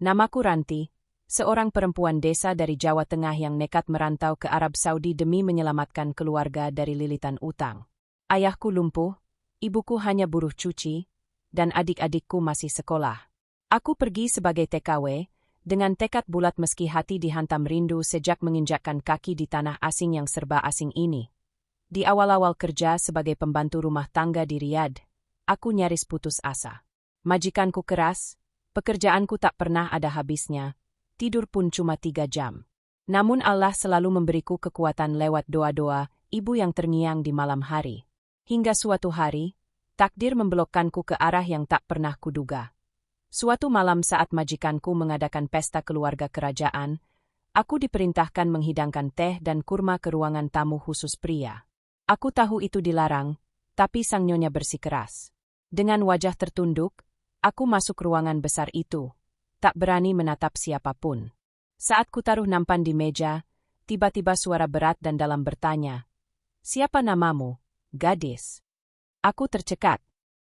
Namaku Ranti, seorang perempuan desa dari Jawa Tengah yang nekat merantau ke Arab Saudi demi menyelamatkan keluarga dari lilitan utang. Ayahku lumpuh, ibuku hanya buruh cuci, dan adik-adikku masih sekolah. Aku pergi sebagai TKW, dengan tekad bulat meski hati dihantam rindu sejak menginjakkan kaki di tanah asing yang serba asing ini. Di awal-awal kerja sebagai pembantu rumah tangga di Riyadh, aku nyaris putus asa. Majikanku keras, pekerjaanku tak pernah ada habisnya, tidur pun cuma 3 jam. Namun Allah selalu memberiku kekuatan lewat doa-doa ibu yang terngiang di malam hari. Hingga suatu hari, takdir membelokkanku ke arah yang tak pernah kuduga. Suatu malam saat majikanku mengadakan pesta keluarga kerajaan, aku diperintahkan menghidangkan teh dan kurma ke ruangan tamu khusus pria. Aku tahu itu dilarang, tapi sang nyonya bersikeras. Dengan wajah tertunduk, aku masuk ruangan besar itu, tak berani menatap siapapun. Saat kutaruh nampan di meja, tiba-tiba suara berat dan dalam bertanya, "Siapa namamu, gadis?" Aku tercekat.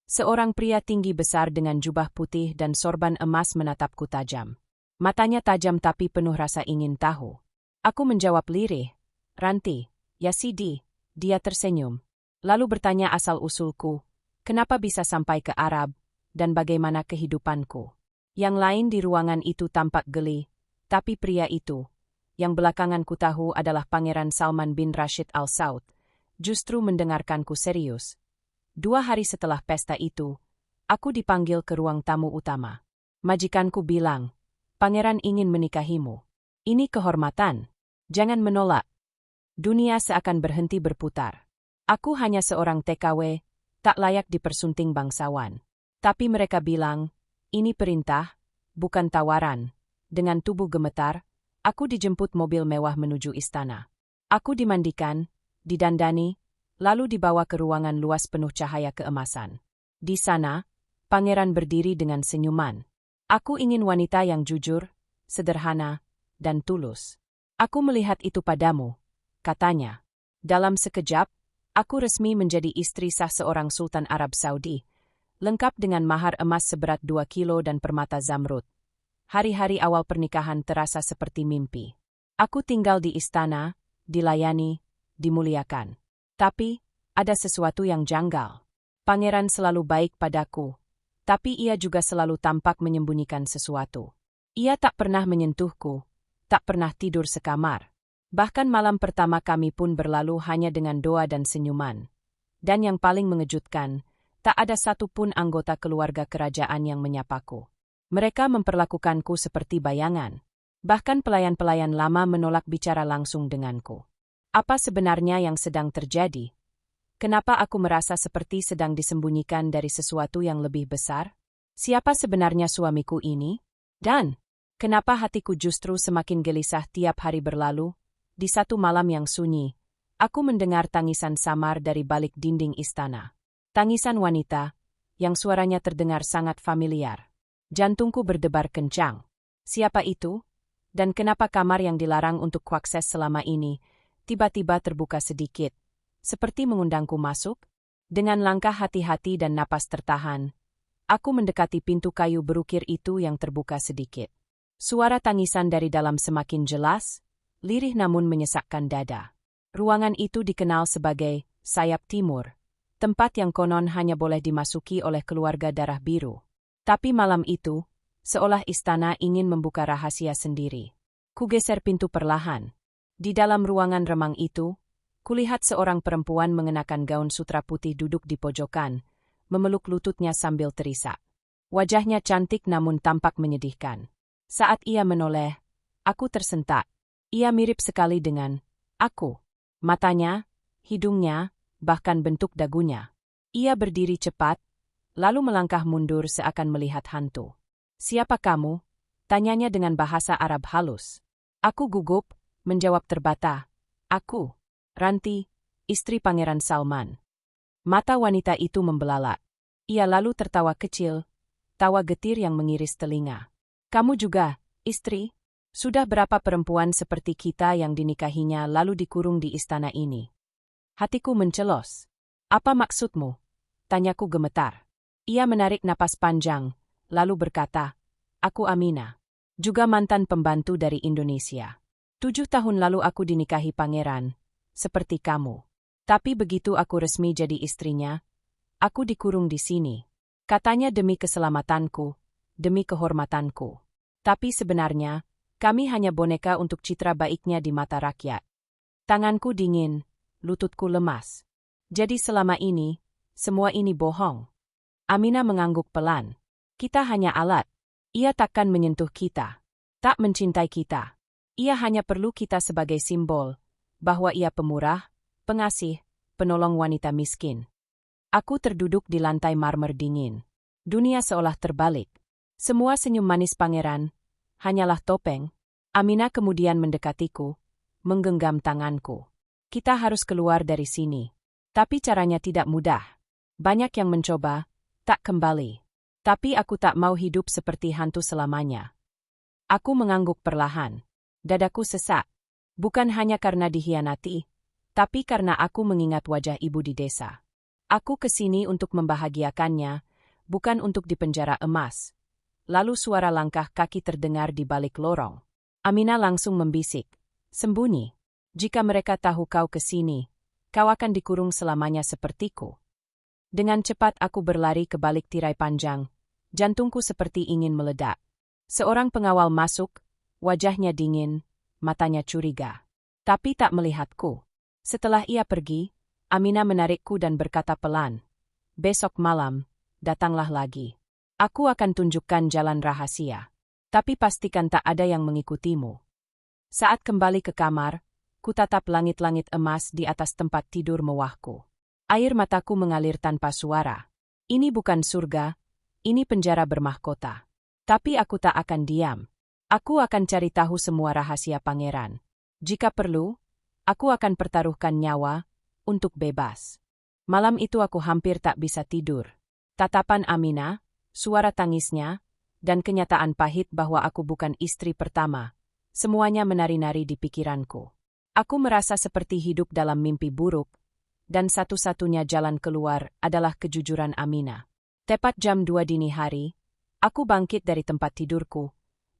Seorang pria tinggi besar dengan jubah putih dan sorban emas menatapku tajam. Matanya tajam tapi penuh rasa ingin tahu. Aku menjawab lirih, "Ranti, ya Sidi." Dia tersenyum. Lalu bertanya asal-usulku, kenapa bisa sampai ke Arab, dan bagaimana kehidupanku. Yang lain di ruangan itu tampak geli, tapi pria itu, yang belakangan ku tahu adalah Pangeran Salman bin Rashid Al Saud, justru mendengarkanku serius. 2 hari setelah pesta itu, aku dipanggil ke ruang tamu utama. Majikanku bilang, "Pangeran ingin menikahimu. Ini kehormatan. Jangan menolak." Dunia seakan berhenti berputar. Aku hanya seorang TKW, tak layak dipersunting bangsawan. Tapi mereka bilang, ini perintah, bukan tawaran. Dengan tubuh gemetar, aku dijemput mobil mewah menuju istana. Aku dimandikan, didandani, lalu dibawa ke ruangan luas penuh cahaya keemasan. Di sana, pangeran berdiri dengan senyuman. Aku ingin wanita yang jujur, sederhana, dan tulus. "Aku melihat itu padamu," katanya. Dalam sekejap, aku resmi menjadi istri sah seorang Sultan Arab Saudi, lengkap dengan mahar emas seberat 2 kilo dan permata zamrud. Hari-hari awal pernikahan terasa seperti mimpi. Aku tinggal di istana, dilayani, dimuliakan. Tapi, ada sesuatu yang janggal. Pangeran selalu baik padaku, tapi ia juga selalu tampak menyembunyikan sesuatu. Ia tak pernah menyentuhku, tak pernah tidur sekamar. Bahkan malam pertama kami pun berlalu hanya dengan doa dan senyuman. Dan yang paling mengejutkan, tak ada satupun anggota keluarga kerajaan yang menyapaku. Mereka memperlakukanku seperti bayangan. Bahkan pelayan-pelayan lama menolak bicara langsung denganku. Apa sebenarnya yang sedang terjadi? Kenapa aku merasa seperti sedang disembunyikan dari sesuatu yang lebih besar? Siapa sebenarnya suamiku ini? Dan, kenapa hatiku justru semakin gelisah tiap hari berlalu? Di satu malam yang sunyi, aku mendengar tangisan samar dari balik dinding istana. Tangisan wanita, yang suaranya terdengar sangat familiar. Jantungku berdebar kencang. Siapa itu? Dan kenapa kamar yang dilarang untuk kuakses selama ini tiba-tiba terbuka sedikit, seperti mengundangku masuk? Dengan langkah hati-hati dan napas tertahan, aku mendekati pintu kayu berukir itu yang terbuka sedikit. Suara tangisan dari dalam semakin jelas, lirih namun menyesakkan dada. Ruangan itu dikenal sebagai sayap timur, tempat yang konon hanya boleh dimasuki oleh keluarga darah biru. Tapi malam itu, seolah istana ingin membuka rahasia sendiri. Kugeser pintu perlahan. Di dalam ruangan remang itu, kulihat seorang perempuan mengenakan gaun sutra putih duduk di pojokan, memeluk lututnya sambil terisak. Wajahnya cantik namun tampak menyedihkan. Saat ia menoleh, aku tersentak. Ia mirip sekali dengan aku. Matanya, hidungnya, bahkan bentuk dagunya. Ia berdiri cepat, lalu melangkah mundur seakan melihat hantu. "Siapa kamu?" tanyanya dengan bahasa Arab halus. Aku gugup, menjawab terbata, "Aku, Ranti, istri Pangeran Salman." Mata wanita itu membelalak. Ia lalu tertawa kecil, tawa getir yang mengiris telinga. "Kamu juga, istri? Sudah berapa perempuan seperti kita yang dinikahinya lalu dikurung di istana ini?" Hatiku mencelos. "Apa maksudmu?" tanyaku gemetar. Ia menarik napas panjang, lalu berkata, "Aku Amina. juga mantan pembantu dari Indonesia. 7 tahun lalu aku dinikahi pangeran, seperti kamu. Tapi begitu aku resmi jadi istrinya, aku dikurung di sini. Katanya demi keselamatanku, demi kehormatanku. Tapi sebenarnya, kami hanya boneka untuk citra baiknya di mata rakyat. Tanganku dingin, lututku lemas. Jadi selama ini, semua ini bohong. Aminah mengangguk pelan. Kita hanya alat. Ia takkan menyentuh kita. Tak mencintai kita. Ia hanya perlu kita sebagai simbol bahwa ia pemurah, pengasih, penolong wanita miskin. Aku terduduk di lantai marmer dingin. Dunia seolah terbalik. Semua senyum manis pangeran hanyalah topeng. Aminah kemudian mendekatiku, menggenggam tanganku. Kita harus keluar dari sini. Tapi caranya tidak mudah. Banyak yang mencoba, tak kembali. Tapi aku tak mau hidup seperti hantu selamanya. Aku mengangguk perlahan. Dadaku sesak. Bukan hanya karena dikhianati, tapi karena aku mengingat wajah ibu di desa. Aku kesini untuk membahagiakannya, bukan untuk dipenjara emas. Lalu suara langkah kaki terdengar di balik lorong. Aminah langsung membisik. Sembunyi. Jika mereka tahu kau kesini, kau akan dikurung selamanya sepertiku. Dengan cepat aku berlari ke balik tirai panjang. Jantungku seperti ingin meledak. Seorang pengawal masuk, wajahnya dingin, matanya curiga. Tapi tak melihatku. Setelah ia pergi, Aminah menarikku dan berkata pelan, "Besok malam, datanglah lagi. Aku akan tunjukkan jalan rahasia. Tapi pastikan tak ada yang mengikutimu." Saat kembali ke kamar, ku tatap langit-langit emas di atas tempat tidur mewahku. Air mataku mengalir tanpa suara. Ini bukan surga, ini penjara bermahkota. Tapi aku tak akan diam. Aku akan cari tahu semua rahasia pangeran. Jika perlu, aku akan pertaruhkan nyawa untuk bebas. Malam itu aku hampir tak bisa tidur. Tatapan Aminah, suara tangisnya, dan kenyataan pahit bahwa aku bukan istri pertama, semuanya menari-nari di pikiranku. Aku merasa seperti hidup dalam mimpi buruk, dan satu-satunya jalan keluar adalah kejujuran Aminah. Tepat jam 2 dini hari, aku bangkit dari tempat tidurku,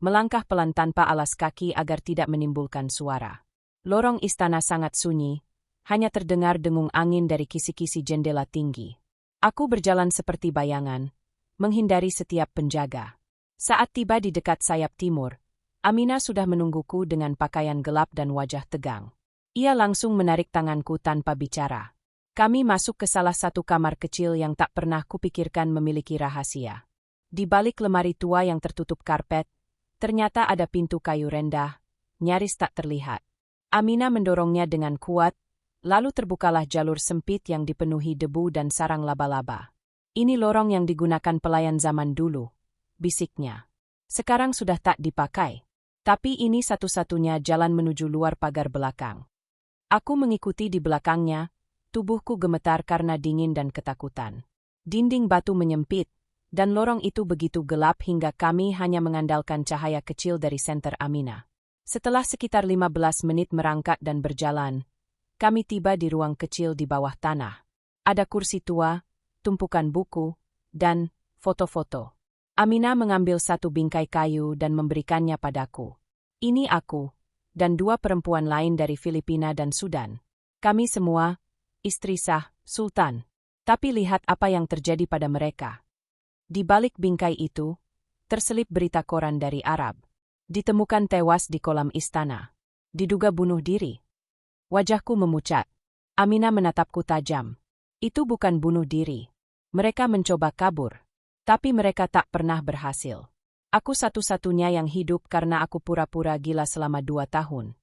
melangkah pelan tanpa alas kaki agar tidak menimbulkan suara. Lorong istana sangat sunyi, hanya terdengar dengung angin dari kisi-kisi jendela tinggi. Aku berjalan seperti bayangan, menghindari setiap penjaga. Saat tiba di dekat sayap timur, Aminah sudah menungguku dengan pakaian gelap dan wajah tegang. Ia langsung menarik tanganku tanpa bicara. Kami masuk ke salah satu kamar kecil yang tak pernah kupikirkan memiliki rahasia. Di balik lemari tua yang tertutup karpet, ternyata ada pintu kayu rendah, nyaris tak terlihat. Aminah mendorongnya dengan kuat, lalu terbukalah jalur sempit yang dipenuhi debu dan sarang laba-laba. "Ini lorong yang digunakan pelayan zaman dulu," bisiknya. "Sekarang sudah tak dipakai. Tapi ini satu-satunya jalan menuju luar pagar belakang." Aku mengikuti di belakangnya, tubuhku gemetar karena dingin dan ketakutan. Dinding batu menyempit, dan lorong itu begitu gelap hingga kami hanya mengandalkan cahaya kecil dari senter Aminah. Setelah sekitar 15 menit merangkak dan berjalan, kami tiba di ruang kecil di bawah tanah. Ada kursi tua, tumpukan buku, dan foto-foto. Aminah mengambil satu bingkai kayu dan memberikannya padaku. "Ini aku, dan 2 perempuan lain dari Filipina dan Sudan. Kami semua istri sah Sultan. Tapi lihat apa yang terjadi pada mereka." Di balik bingkai itu, terselip berita koran dari Arab. Ditemukan tewas di kolam istana. Diduga bunuh diri. Wajahku memucat. Aminah menatapku tajam. "Itu bukan bunuh diri. Mereka mencoba kabur. Tapi mereka tak pernah berhasil. Aku satu-satunya yang hidup karena aku pura-pura gila selama 2 tahun."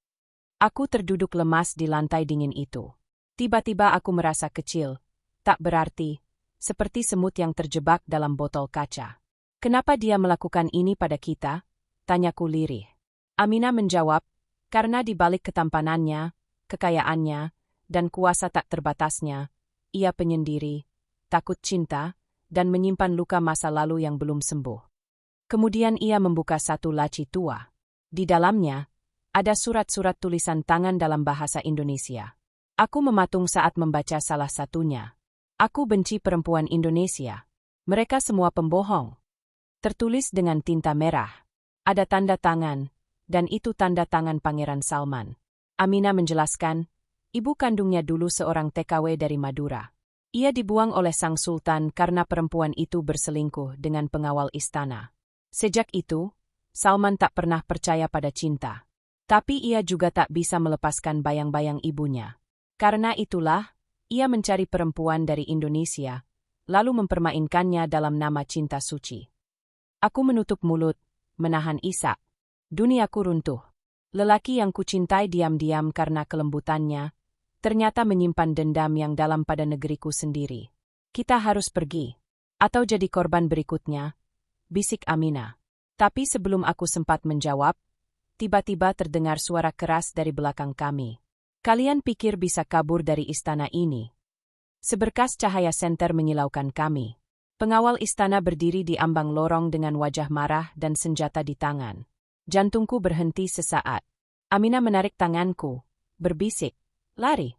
Aku terduduk lemas di lantai dingin itu. Tiba-tiba aku merasa kecil, tak berarti, seperti semut yang terjebak dalam botol kaca. "Kenapa dia melakukan ini pada kita?" tanyaku lirih. Aminah menjawab, "Karena di balik ketampanannya, kekayaannya, dan kuasa tak terbatasnya, ia penyendiri, takut cinta, dan menyimpan luka masa lalu yang belum sembuh." Kemudian ia membuka satu laci tua. Di dalamnya, ada surat-surat tulisan tangan dalam bahasa Indonesia. Aku mematung saat membaca salah satunya. "Aku benci perempuan Indonesia. Mereka semua pembohong." Tertulis dengan tinta merah. Ada tanda tangan, dan itu tanda tangan Pangeran Salman. Aminah menjelaskan, ibu kandungnya dulu seorang TKW dari Madura. Ia dibuang oleh sang sultan karena perempuan itu berselingkuh dengan pengawal istana. Sejak itu, Salman tak pernah percaya pada cinta. Tapi ia juga tak bisa melepaskan bayang-bayang ibunya. Karena itulah, ia mencari perempuan dari Indonesia, lalu mempermainkannya dalam nama cinta suci. Aku menutup mulut, menahan isak. Duniaku runtuh. Lelaki yang kucintai diam-diam karena kelembutannya, ternyata menyimpan dendam yang dalam pada negeriku sendiri. Kita harus pergi, atau jadi korban berikutnya, bisik Aminah. Tapi sebelum aku sempat menjawab, tiba-tiba terdengar suara keras dari belakang kami. Kalian pikir bisa kabur dari istana ini? Seberkas cahaya senter menyilaukan kami. Pengawal istana berdiri di ambang lorong dengan wajah marah dan senjata di tangan. Jantungku berhenti sesaat. Aminah menarik tanganku, berbisik, "Lari."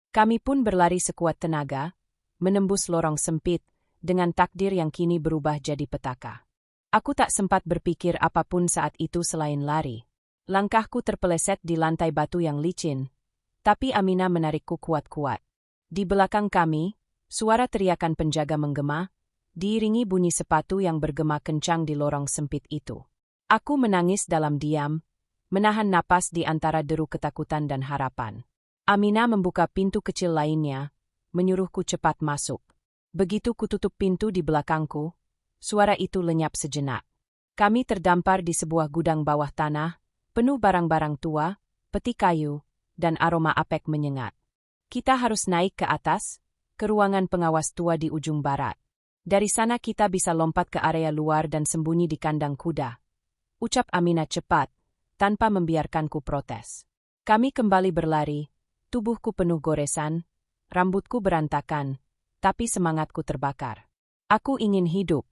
Kami pun berlari sekuat tenaga, menembus lorong sempit, dengan takdir yang kini berubah jadi petaka. Aku tak sempat berpikir apapun saat itu selain lari. Langkahku terpeleset di lantai batu yang licin, tapi Aminah menarikku kuat-kuat. Di belakang kami, suara teriakan penjaga menggema, diiringi bunyi sepatu yang bergema kencang di lorong sempit itu. Aku menangis dalam diam, menahan napas di antara deru ketakutan dan harapan. Aminah membuka pintu kecil lainnya, menyuruhku cepat masuk. Begitu kututup pintu di belakangku, suara itu lenyap sejenak. Kami terdampar di sebuah gudang bawah tanah, penuh barang-barang tua, peti kayu, dan aroma apek menyengat. Kita harus naik ke atas, ke ruangan pengawas tua di ujung barat. Dari sana kita bisa lompat ke area luar dan sembunyi di kandang kuda. Ucap Aminah cepat, tanpa membiarkanku protes. Kami kembali berlari, tubuhku penuh goresan, rambutku berantakan, tapi semangatku terbakar. Aku ingin hidup.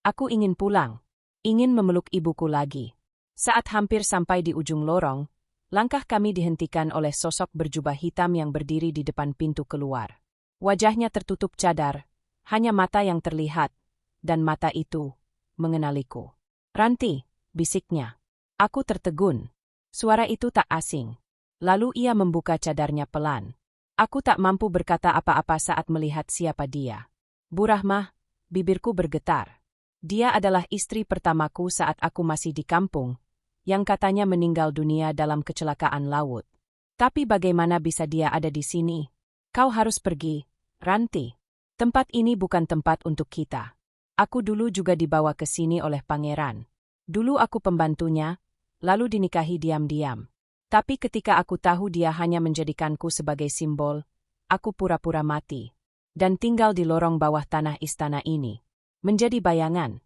Aku ingin pulang. Ingin memeluk ibuku lagi. Saat hampir sampai di ujung lorong, langkah kami dihentikan oleh sosok berjubah hitam yang berdiri di depan pintu keluar. Wajahnya tertutup cadar, hanya mata yang terlihat, dan mata itu mengenaliku. "Ranti," bisiknya. Aku tertegun. Suara itu tak asing. Lalu ia membuka cadarnya pelan. Aku tak mampu berkata apa-apa saat melihat siapa dia. "Bu Rahmah," bibirku bergetar. Dia adalah istri pertamaku saat aku masih di kampung, yang katanya meninggal dunia dalam kecelakaan laut. Tapi bagaimana bisa dia ada di sini? "Kau harus pergi, Ranti. Tempat ini bukan tempat untuk kita. Aku dulu juga dibawa ke sini oleh pangeran. Dulu aku pembantunya, lalu dinikahi diam-diam. Tapi ketika aku tahu dia hanya menjadikanku sebagai simbol, aku pura-pura mati. Dan tinggal di lorong bawah tanah istana ini. Menjadi bayangan."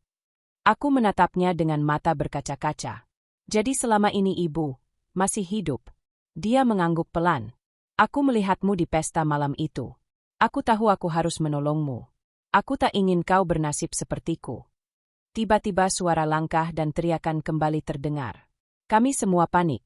Aku menatapnya dengan mata berkaca-kaca. "Jadi selama ini ibu masih hidup?" Dia mengangguk pelan. "Aku melihatmu di pesta malam itu. Aku tahu aku harus menolongmu. Aku tak ingin kau bernasib sepertiku." Tiba-tiba suara langkah dan teriakan kembali terdengar. Kami semua panik.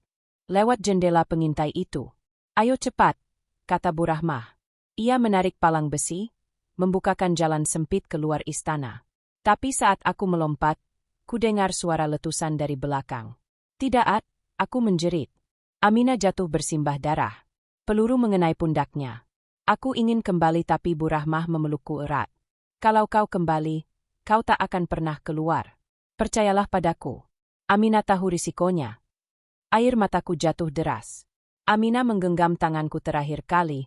Lewat jendela pengintai itu. "Ayo cepat," kata Bu Rahmah. Ia menarik palang besi, membukakan jalan sempit keluar istana. Tapi saat aku melompat, kudengar suara letusan dari belakang. "Tidak, Ad," aku menjerit. Aminah jatuh bersimbah darah. Peluru mengenai pundaknya. Aku ingin kembali tapi Bu Rahmah memelukku erat. "Kalau kau kembali, kau tak akan pernah keluar. Percayalah padaku." Aminah tahu risikonya. Air mataku jatuh deras. Aminah menggenggam tanganku terakhir kali,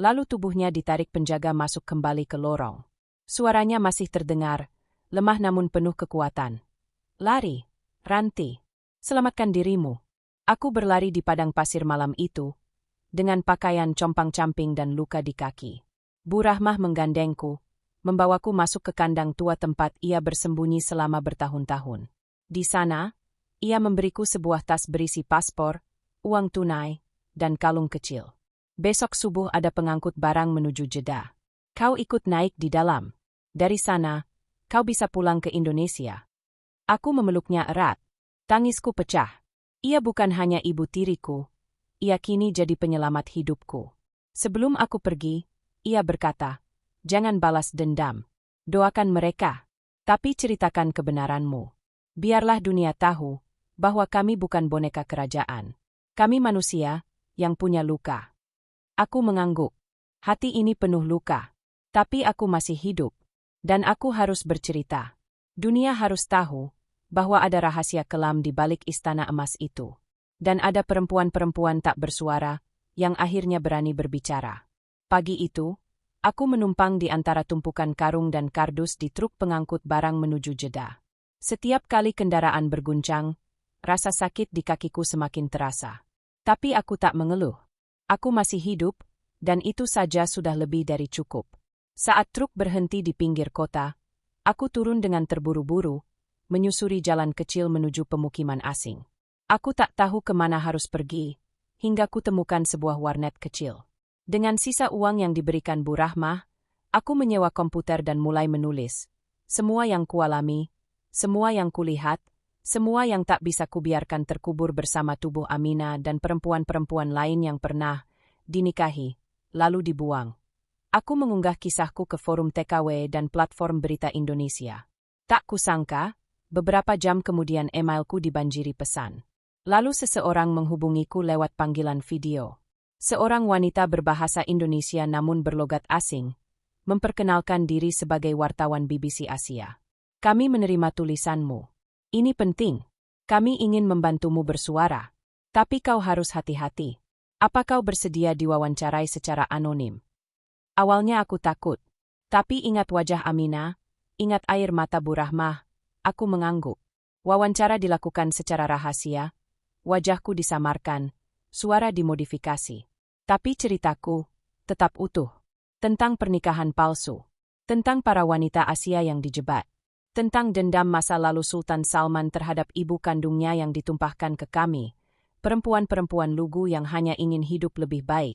lalu tubuhnya ditarik penjaga masuk kembali ke lorong. Suaranya masih terdengar, lemah namun penuh kekuatan. "Lari, Ranti. Selamatkan dirimu." Aku berlari di padang pasir malam itu, dengan pakaian compang-camping dan luka di kaki. Bu Rahmah menggandengku, membawaku masuk ke kandang tua tempat ia bersembunyi selama bertahun-tahun. Di sana, ia memberiku sebuah tas berisi paspor, uang tunai, dan kalung kecil. "Besok subuh ada pengangkut barang menuju Jeddah. Kau ikut naik di dalam. Dari sana, kau bisa pulang ke Indonesia." Aku memeluknya erat. Tangisku pecah. Ia bukan hanya ibu tiriku, ia kini jadi penyelamat hidupku. Sebelum aku pergi, ia berkata, "Jangan balas dendam. Doakan mereka. Tapi ceritakan kebenaranmu. Biarlah dunia tahu bahwa kami bukan boneka kerajaan. Kami manusia yang punya luka. Aku mengangguk. Hati ini penuh luka. Tapi aku masih hidup. Dan aku harus bercerita. Dunia harus tahu bahwa ada rahasia kelam di balik istana emas itu. Dan ada perempuan-perempuan tak bersuara yang akhirnya berani berbicara. Pagi itu, aku menumpang di antara tumpukan karung dan kardus di truk pengangkut barang menuju Jeddah. Setiap kali kendaraan berguncang, rasa sakit di kakiku semakin terasa. Tapi aku tak mengeluh. Aku masih hidup, dan itu saja sudah lebih dari cukup. Saat truk berhenti di pinggir kota, aku turun dengan terburu-buru, menyusuri jalan kecil menuju pemukiman asing. Aku tak tahu kemana harus pergi, hingga kutemukan sebuah warnet kecil. Dengan sisa uang yang diberikan Bu Rahmah, aku menyewa komputer dan mulai menulis. Semua yang kualami, semua yang kulihat, semua yang tak bisa kubiarkan terkubur bersama tubuh Amina dan perempuan-perempuan lain yang pernah dinikahi, lalu dibuang. Aku mengunggah kisahku ke forum TKW dan platform berita Indonesia. Tak kusangka, beberapa jam kemudian emailku dibanjiri pesan. Lalu seseorang menghubungiku lewat panggilan video. Seorang wanita berbahasa Indonesia namun berlogat asing, memperkenalkan diri sebagai wartawan BBC Asia. Kami menerima tulisanmu. Ini penting. Kami ingin membantumu bersuara. Tapi kau harus hati-hati. Apa kau bersedia diwawancarai secara anonim? Awalnya aku takut. Tapi ingat wajah Amina, ingat air mata Bu Rahmah, aku mengangguk. Wawancara dilakukan secara rahasia, wajahku disamarkan, suara dimodifikasi. Tapi ceritaku tetap utuh. Tentang pernikahan palsu. Tentang para wanita Asia yang dijebak. Tentang dendam masa lalu Sultan Salman terhadap ibu kandungnya yang ditumpahkan ke kami, perempuan-perempuan lugu yang hanya ingin hidup lebih baik.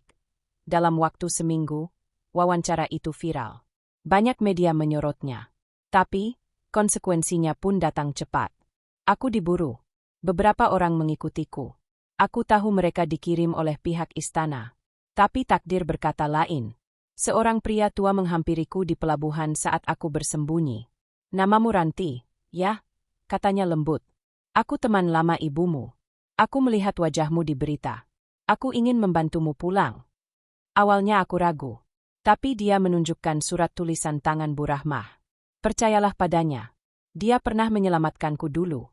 Dalam waktu seminggu, wawancara itu viral. Banyak media menyorotnya. Tapi, konsekuensinya pun datang cepat. Aku diburu. Beberapa orang mengikutiku. Aku tahu mereka dikirim oleh pihak istana. Tapi takdir berkata lain. Seorang pria tua menghampiriku di pelabuhan saat aku bersembunyi. Namamu Ranti, ya? Katanya lembut. Aku teman lama ibumu. Aku melihat wajahmu di berita. Aku ingin membantumu pulang. Awalnya aku ragu. Tapi dia menunjukkan surat tulisan tangan Bu Rahmah. Percayalah padanya. Dia pernah menyelamatkanku dulu.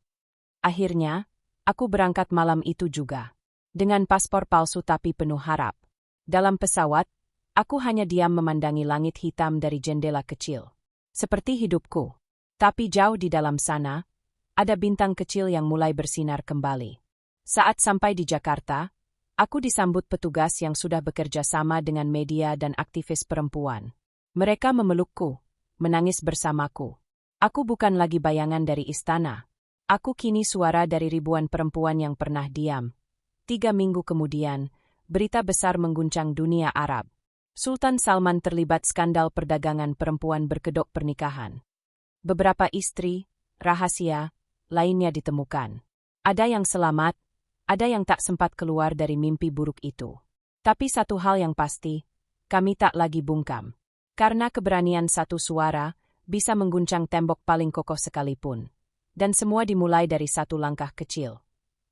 Akhirnya, aku berangkat malam itu juga. Dengan paspor palsu tapi penuh harap. Dalam pesawat, aku hanya diam memandangi langit hitam dari jendela kecil. Seperti hidupku. Tapi jauh di dalam sana, ada bintang kecil yang mulai bersinar kembali. Saat sampai di Jakarta, aku disambut petugas yang sudah bekerja sama dengan media dan aktivis perempuan. Mereka memelukku, menangis bersamaku. Aku bukan lagi bayangan dari istana. Aku kini suara dari ribuan perempuan yang pernah diam. 3 minggu kemudian, berita besar mengguncang dunia Arab. Sultan Salman terlibat skandal perdagangan perempuan berkedok pernikahan. Beberapa istri, rahasia, lainnya ditemukan. Ada yang selamat, ada yang tak sempat keluar dari mimpi buruk itu. Tapi satu hal yang pasti, kami tak lagi bungkam. Karena keberanian satu suara bisa mengguncang tembok paling kokoh sekalipun. Dan semua dimulai dari satu langkah kecil.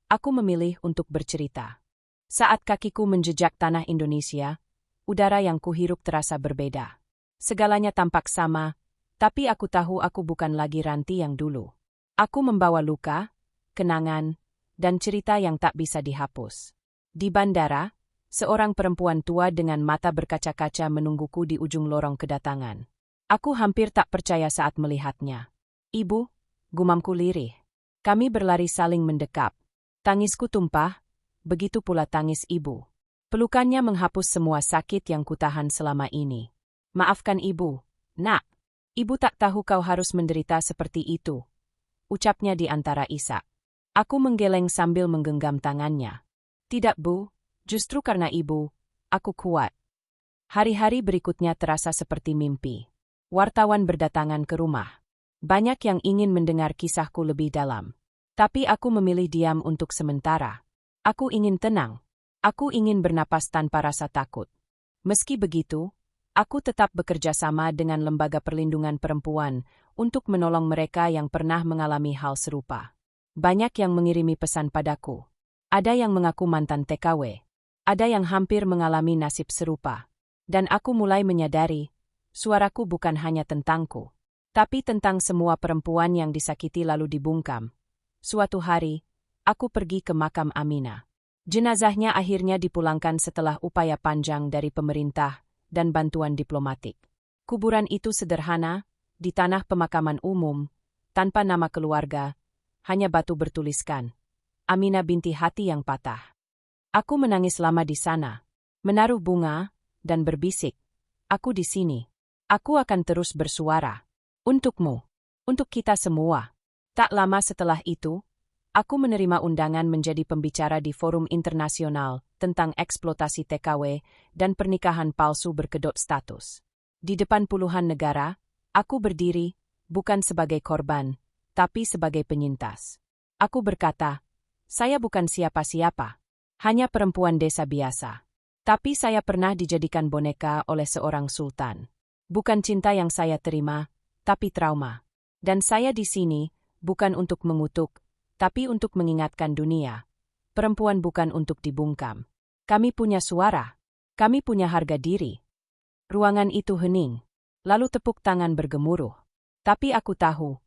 Aku memilih untuk bercerita. Saat kakiku menjejak tanah Indonesia, udara yang kuhirup terasa berbeda. Segalanya tampak sama, tapi aku tahu aku bukan lagi Ranti yang dulu. Aku membawa luka, kenangan, dan cerita yang tak bisa dihapus. Di bandara, seorang perempuan tua dengan mata berkaca-kaca menungguku di ujung lorong kedatangan. Aku hampir tak percaya saat melihatnya. Ibu, gumamku lirih. Kami berlari saling mendekap. Tangisku tumpah, begitu pula tangis ibu. Pelukannya menghapus semua sakit yang kutahan selama ini. Maafkan ibu, nak. Ibu tak tahu kau harus menderita seperti itu. Ucapnya di antara isak. Aku menggeleng sambil menggenggam tangannya. Tidak Bu, justru karena ibu, aku kuat. Hari-hari berikutnya terasa seperti mimpi. Wartawan berdatangan ke rumah. Banyak yang ingin mendengar kisahku lebih dalam. Tapi aku memilih diam untuk sementara. Aku ingin tenang. Aku ingin bernapas tanpa rasa takut. Meski begitu, aku tetap bekerja sama dengan Lembaga Perlindungan Perempuan untuk menolong mereka yang pernah mengalami hal serupa. Banyak yang mengirimi pesan padaku. Ada yang mengaku mantan TKW. Ada yang hampir mengalami nasib serupa. Dan aku mulai menyadari, suaraku bukan hanya tentangku, tapi tentang semua perempuan yang disakiti lalu dibungkam. Suatu hari, aku pergi ke makam Aminah. Jenazahnya akhirnya dipulangkan setelah upaya panjang dari pemerintah dan bantuan diplomatik. Kuburan itu sederhana, di tanah pemakaman umum, tanpa nama keluarga, hanya batu bertuliskan, Aminah binti hati yang patah. Aku menangis lama di sana, menaruh bunga, dan berbisik, aku di sini. Aku akan terus bersuara. Untukmu. Untuk kita semua. Tak lama setelah itu, aku menerima undangan menjadi pembicara di forum internasional tentang eksploitasi TKW dan pernikahan palsu berkedok status. Di depan puluhan negara, aku berdiri, bukan sebagai korban, tapi sebagai penyintas. Aku berkata, saya bukan siapa-siapa, hanya perempuan desa biasa. Tapi saya pernah dijadikan boneka oleh seorang sultan. Bukan cinta yang saya terima, tapi trauma. Dan saya di sini, bukan untuk mengutuk, tapi untuk mengingatkan dunia. Perempuan bukan untuk dibungkam. Kami punya suara. Kami punya harga diri. Ruangan itu hening. Lalu tepuk tangan bergemuruh. Tapi aku tahu,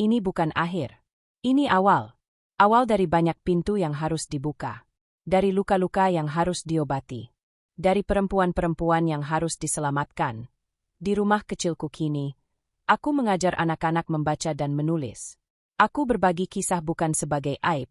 ini bukan akhir. Ini awal. Awal dari banyak pintu yang harus dibuka. Dari luka-luka yang harus diobati. Dari perempuan-perempuan yang harus diselamatkan. Di rumah kecilku kini, aku mengajar anak-anak membaca dan menulis. Aku berbagi kisah bukan sebagai aib,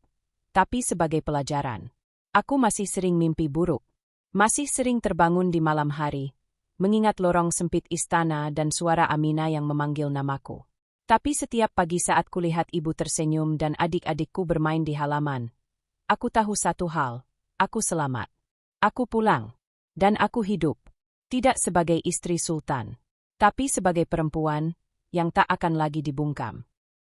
tapi sebagai pelajaran. Aku masih sering mimpi buruk. Masih sering terbangun di malam hari, mengingat lorong sempit istana dan suara Aminah yang memanggil namaku. Tapi setiap pagi saat kulihat ibu tersenyum dan adik-adikku bermain di halaman, aku tahu satu hal, aku selamat. Aku pulang. Dan aku hidup. Tidak sebagai istri sultan, tapi sebagai perempuan yang tak akan lagi dibungkam.